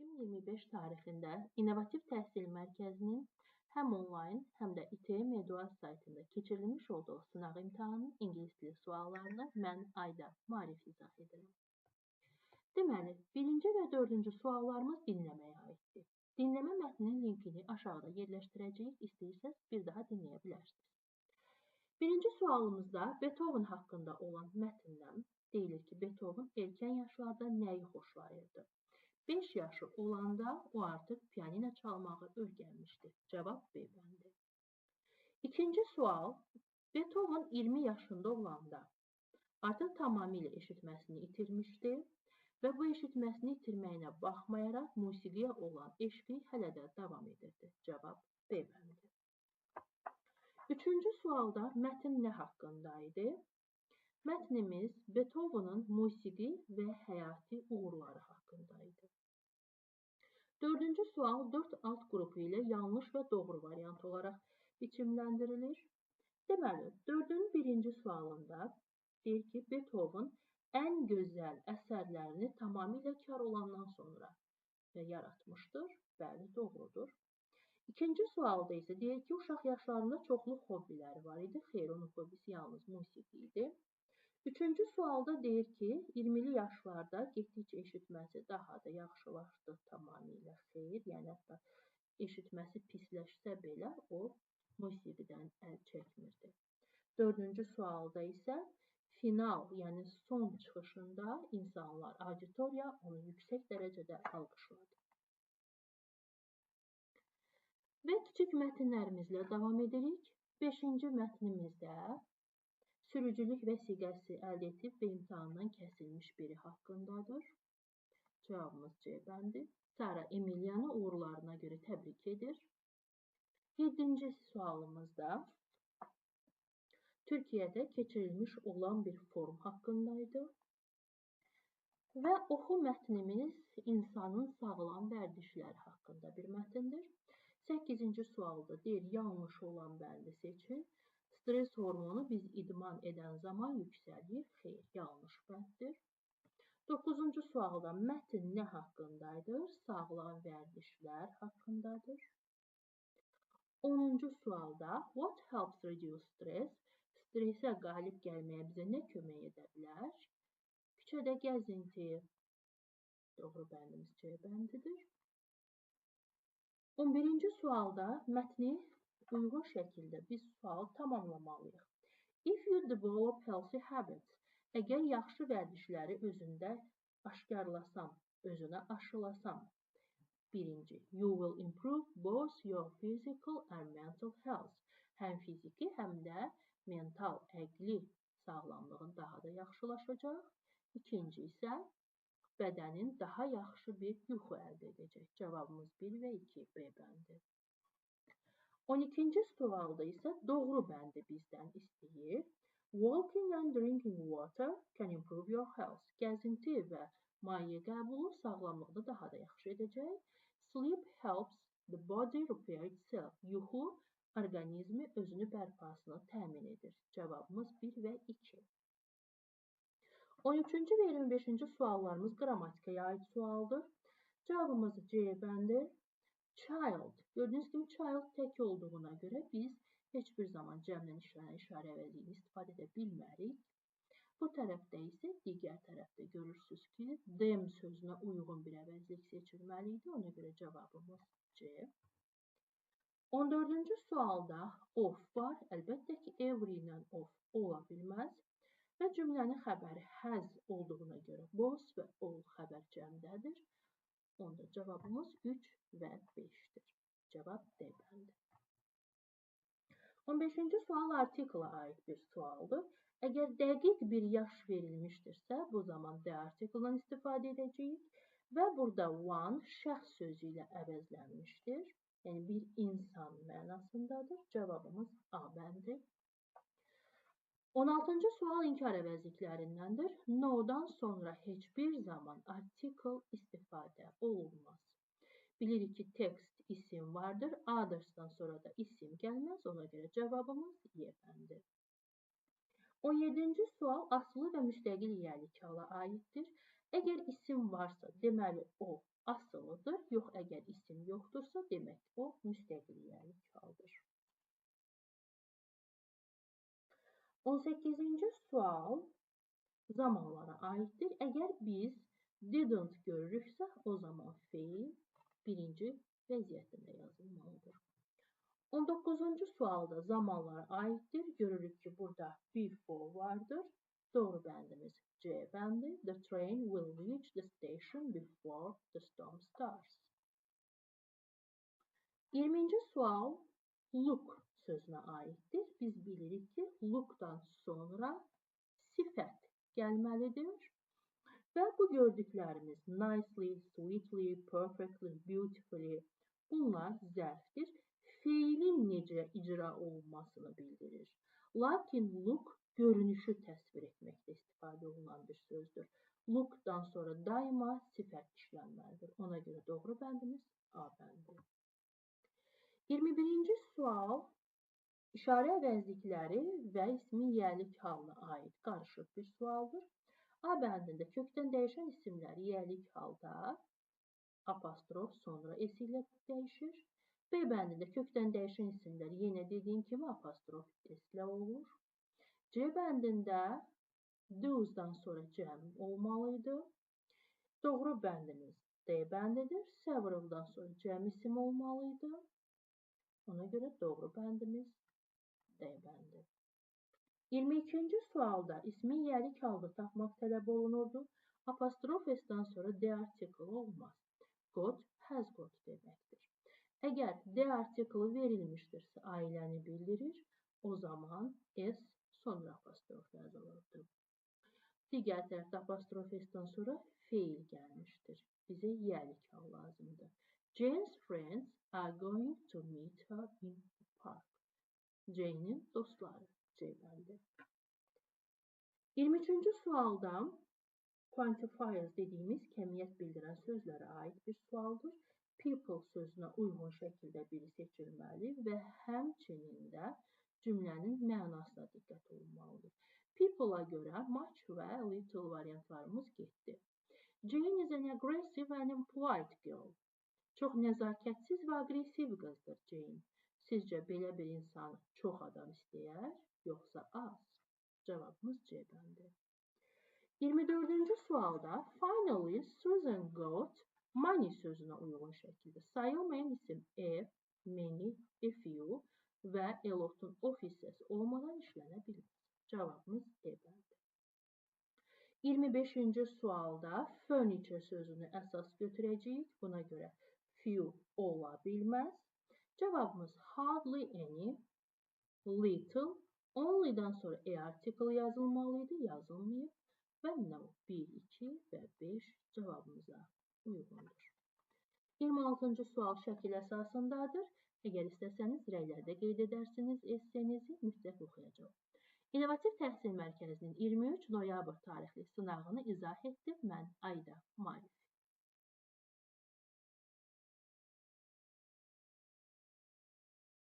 2025 tarixində İnnovativ Təhsil Mərkəzinin həm onlayn, həm də İTM Eduaz saytında keçirilmiş olduğu sınaq imtahanının ingilis dili suallarını mən Ayda Maarif izah edirəm. Deməli, birinci və dördüncü suallarımız dinləməyə aiddir. Dinləmə mətninin linkini aşağıda yerləşdirəcəyik, istəyirsəz bir daha dinləyə bilərsiniz. Birinci sualımızda Beethoven haqqında olan mətndən deyilir ki, Beethoven erkən yaşlarda nəyi xoşlayırdı? 5 yaşı olanda o artıq pianino çalmağı öyrənmişdi. Cavab B bəndi. İkinci sual, Beethoven 20 yaşında olanda artıq tamamilə eşitməsini itirmişdi və bu eşitməsini itirməyinə baxmayaraq musiqiyə olan eşqi hələ də davam edirdi. Cavab B bəndi. Üçüncü sualda mətn nə haqqında idi? Mətnimiz Beethoven'ın musiqi və həyati uğurları haqqında idi. Dördüncü sual 4 alt qrupu ilə yanlış və doğru variant olaraq biçimləndirilir. Deməli, dördün birinci sualında deyir ki, Beethoven ən gözəl əsərlərini tamamilə kar olandan sonra yaratmışdır. Bəli, doğrudur. İkinci sualda isə deyir ki, uşaq yaşlarında çoxlu hobbiləri var idi. Xeyr, onun hobbisi yalnız musiqi idi. Üçüncü sualda deyir ki, 20'li yaşlarda getdikcə eşitməsi daha da yaxşılaşdı tamamilə. Xeyr, yəni hətta eşitməsi pisləşsə belə o musiqidən əl çəkmirdi. Dördüncü sualda isə final, yəni son çıxışında insanlar, auditoriya onu yüksək dərəcədə alqışladı. Və kiçik mətnlərimizlə davam edirik. 5-ci mətnimizdə sürücülük vəsiqəsi əldə edib və imtahandan kəsilmiş biri haqqındadır. Cavabımız C bəndi. Sara Emiliyanı uğurlarına görə təbrik edir. 7-ci sualımızda Türkiyədə keçirilmiş olan bir forum haqqındaydı. Və oxu mətnimiz insanın sağlam vərdişləri haqqında bir mətndir. 8-ci sualda deyir, yanlış olan bəndi seçin. Stres hormonu biz idman edən zaman yüksəlir. Xeyr, yanlış bənddir. 9-cu sualda mətn nə haqqındaydır? Sağlam vərdişlər haqqındadır. 10-cu sualda what helps reduce stress? Stresə qalib gəlməyə bizə nə kömək edə bilər? Küçədə gəzinti. Doğru bəndimiz C bəndidir. 11-ci sualda mətni uyğun şəkildə biz sual tamamlamalıyıq. If you develop healthy habits, əgər yaxşı vərdişləri özündə aşkarlasam, özünə aşılasam, birinci, you will improve both your physical and mental health. Həm fiziki, həm də mental, əqli sağlamlığın daha da yaxşılaşacaq. İkinci isə bədənin daha yaxşı bir yuxu əldə edəcək. Cavabımız 1 və 2 B bəndi. 12-ci sualda isə doğru bəndi bizdən istəyir. Walking and drinking water can improve your health. Gəzinti və maye qəbulu sağlamlıqda daha da yaxşı edəcək. Sleep helps the body repair itself. Yuxu orqanizmi özünü bərpasını təmin edir. Cavabımız 1 və 2. 13-cü və 25-ci suallarımız qrammatikaya aid sualdır. Cavabımız C bəndi. Child. Gördüyünüz kimi child tək olduğuna görə biz heç bir zaman cəmlə işlənən işarə əvəzliyini istifadə edə bilmərik. Bu tərəfdə isə digər tərəfdə görürsünüz ki, them sözünə uyğun bir əvəzlik seçilməli idi. Ona görə cavabımız C. 14-cü sualda of var. Əlbəttə ki, every ilə of ola bilməz. Və cümlənin xəbəri has olduğuna görə both və all xəbər cəmdədir. Onda cavabımız 3 və 5'dir. Cavab D bəndi. 15-ci sual artikla aid bir sualdır. Əgər dəqiq bir yaş verilmişdirsə, bu zaman D artiklından istifadə edəcəyik və burada one şəxs sözü ilə əvəzlənmişdir. Yəni bir insan mənasındadır. Cavabımız A bəndi. 16-cı sual inkar əvəzliklərindəndir. No-dan sonra heç bir zaman artikl istifadə olunmaz. Bilirik ki, text isim vardır. Others'dan sonra da isim gəlməz. Ona görə cavabımız Y bəndi. 17-ci sual asılı və müstəqil yiyəlik hala aiddir. Əgər isim varsa, deməli o asılıdır. Yox, əgər isim yoxdursa, demək o müstəqil yəlik haldır. 18-ci sual zamanlara aiddir. Əgər biz didn't görürüksə, o zaman feil birinci vəziyyətində yazılmalıdır. 19-cu sualda zamanlara aiddir. Görürük ki, burada before vardır. Doğru bəndimiz C bəndi. The train will reach the station before the storm starts. 20-ci sual look sözünə aiddir. Biz bilirik ki, look'dan sonra sifət gəlməlidir. Və bu gördüklərimiz nicely, sweetly, perfectly, beautifully bunlar zərfdir. Feilin necə icra olunmasını bildirir. Lakin look görünüşü təsvir etməkdə istifadə olunan bir sözdür. Look'dan sonra daima sifət işlənməlidir. Ona görə doğru bəndimiz A bəndi. 21-ci sual işarə əvəzlikləri və ismin yəlik halına aid qarışıq bir sualdır. A bəndində kökdən dəyişən isimlər yəlik halda apostrof sonra s ilə dəyişir. B bəndində kökdən dəyişən isimlər yenə dediyim kimi apostrof s ilə olur. C bəndində do's'dan sonra cəm olmalıydı. Doğru bəndimiz D bəndidir. Several'dan sonra cəm isim olmalıydı. Ona görə doğru bəndimiz D bəndi. 22-ci sualda ismin yəlik halda tapmaq tələb olunurdu. Apostrof s-dan sonra D artiklı olmaz. Got, has got deməkdir. Əgər D artiklı verilmişdirsə, ailəni bildirir. O zaman s sonra apostrof yazılırdı. Digər tərəfdə apostrof s-dan sonra feil gəlmişdir. Bizə yəlik hal lazımdır. Jane's friends are going to meet her in the park. Jane'in dostları C bəndi. 23-cü sualda quantifiers dediyimiz kəmiyyət bildirən sözlərə aid bir sualdır. People sözünə uyğun şəkildə biri seçilməli və həmçinin də cümlənin mənasına diqqət olunmalıdır. People'a görə much və little variantlarımız getdi. Jane is an aggressive and impolite girl. Çox nəzakətsiz və aqressiv qızdır Jane. Sizcə belə bir insan çox adam istəyər, yoxsa az? Cavabımız C bəndi. 24-cü sualda finally Susan got money sözünə uyğun şəkildə sayılmayan isim a, many, a few və a lot-un of hissəsi olmadan işlənə bilməz. Cavabımız E bəndi. 25-ci sualda furniture sözünü əsas götürəcəyik. Buna görə few ola bilməz. Cavabımız hardly any, little, only'dan sonra e artiklı yazılmalıydı, yazılmayıb və no 1, 2 və 5 cavabımıza uyğundur. 26-cı sual şəkil əsasındadır. Əgər istəsəniz rəylərdə qeyd edərsiniz essenizi mütləq oxuyacaq. İnnovativ Təhsil Mərkəzinin 23 noyabr tarixli sınağını izah etdim mən Ayda Marif.